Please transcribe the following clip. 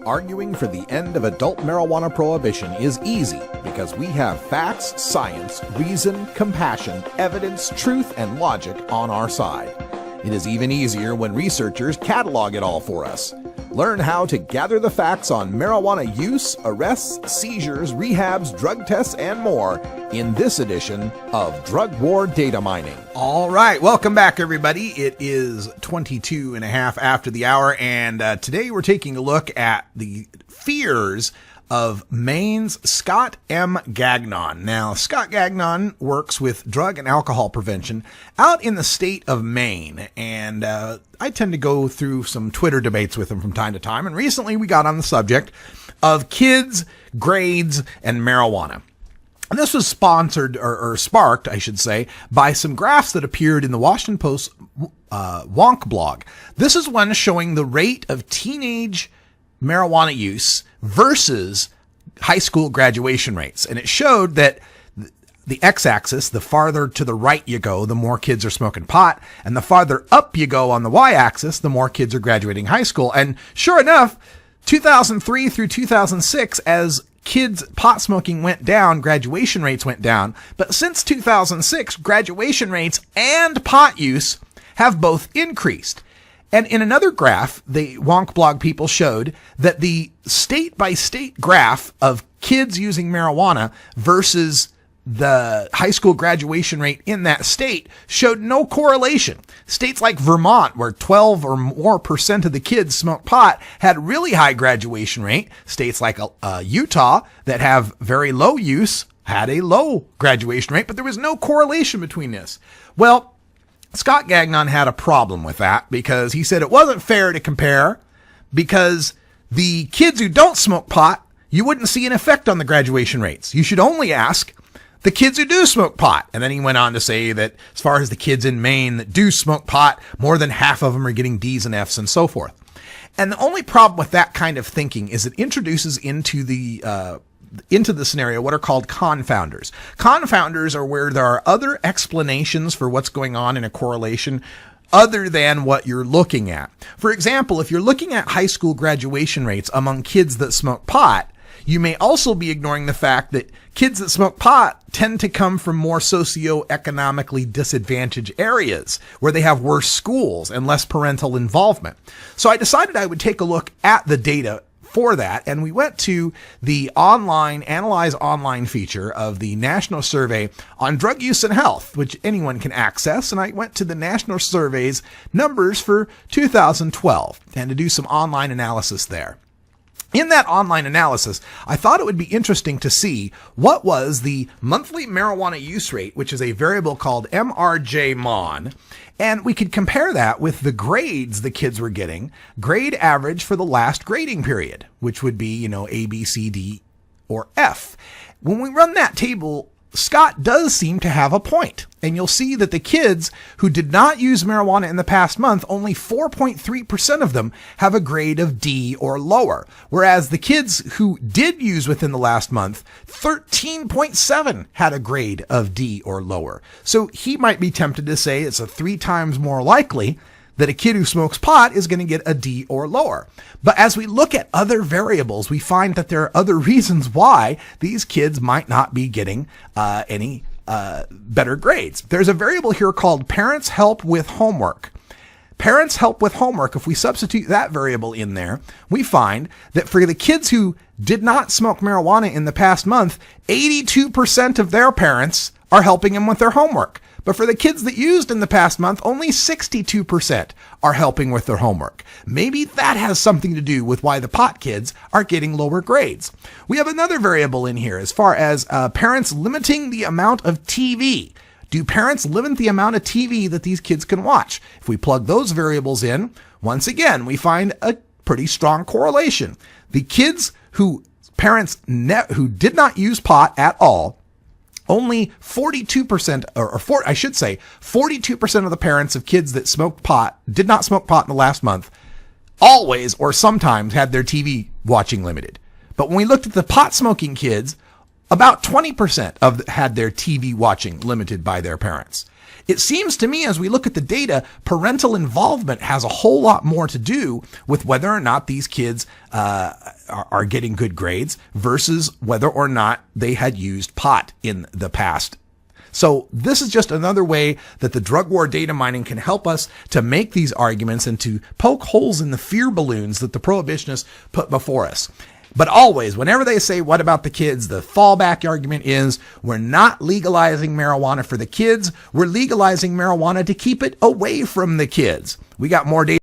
Arguing for the end of adult marijuana prohibition is easy because we have facts, science, reason, compassion, evidence, truth, and logic on our side. It is even easier when researchers catalog it all for us. Learn how to gather the facts on marijuana use, arrests, seizures, rehabs, drug tests, and more in this edition of Drug War Data Mining. All right, welcome back, everybody. It is 22 and a half after the hour, and today we're taking a look at the fears of Maine's Scott M. Gagnon. Now, Scott Gagnon works with drug and alcohol prevention out in the state of Maine, and I tend to go through some Twitter debates with him from time to time, and recently we got on the subject of kids, grades, and marijuana. And this was sponsored, or sparked, I should say, by some graphs that appeared in the Washington Post Wonk blog. This is one showing the rate of teenage marijuana use versus high school graduation rates. And it showed that the x-axis, the farther to the right you go, the more kids are smoking pot, and the farther up you go on the y-axis, the more kids are graduating high school. And sure enough, 2003 through 2006, as kids' pot smoking went down, graduation rates went down. But since 2006, graduation rates and pot use have both increased. And in another graph, the Wonk blog people showed that the state-by-state graph of kids using marijuana versus the high school graduation rate in that state showed no correlation. States like Vermont, where 12 or more % of the kids smoke pot, had really high graduation rate. States like Utah, that have very low use, had a low graduation rate, but there was no correlation between this. Well, Scott Gagnon had a problem with that because he said it wasn't fair to compare because the kids who don't smoke pot, you wouldn't see an effect on the graduation rates. You should only ask the kids who do smoke pot. And then he went on to say that as far as the kids in Maine that do smoke pot, more than half of them are getting D's and F's and so forth. And the only problem with that kind of thinking is it introduces into the scenario what are called confounders. Confounders are where there are other explanations for what's going on in a correlation other than what you're looking at. For example, if you're looking at high school graduation rates among kids that smoke pot, you may also be ignoring the fact that kids that smoke pot tend to come from more socioeconomically disadvantaged areas where they have worse schools and less parental involvement. So I decided I would take a look at the data for that, and we went to the Analyze Online feature of the National Survey on Drug Use and Health, which anyone can access, and I went to the National Survey's numbers for 2012 and to do some online analysis there. In that online analysis, I thought it would be interesting to see what was the monthly marijuana use rate, which is a variable called MRJ-MON, and we could compare that with the grades the kids were getting, grade average for the last grading period, which would be, A, B, C, D, or F. When we run that table, Scott does seem to have a point, and you'll see that the kids who did not use marijuana in the past month, only 4.3% of them have a grade of D or lower, whereas the kids who did use within the last month, 13.7 had a grade of D or lower. So he might be tempted to say it's 3 times more likely that a kid who smokes pot is going to get a D or lower. But as we look at other variables, we find that there are other reasons why these kids might not be getting any better grades. There's a variable here called parents help with homework. Parents help with homework, if we substitute that variable in there, we find that for the kids who did not smoke marijuana in the past month, 82% of their parents are helping them with their homework. But for the kids that used in the past month, only 62% are helping with their homework. Maybe that has something to do with why the pot kids are getting lower grades. We have another variable in here as far as parents limiting the amount of TV. Do parents limit the amount of TV that these kids can watch? If we plug those variables in, once again, we find a pretty strong correlation. The kids who did not use pot at all, only 42%, I should say 42% of the parents of kids that did not smoke pot in the last month, always or sometimes had their TV watching limited. But when we looked at the pot smoking kids, About 20% had their TV watching limited by their parents. It seems to me, as we look at the data, parental involvement has a whole lot more to do with whether or not these kids are getting good grades versus whether or not they had used pot in the past. So this is just another way that the drug war data mining can help us to make these arguments and to poke holes in the fear balloons that the prohibitionists put before us. But always, whenever they say, what about the kids? The fallback argument is, we're not legalizing marijuana for the kids. We're legalizing marijuana to keep it away from the kids. We got more data.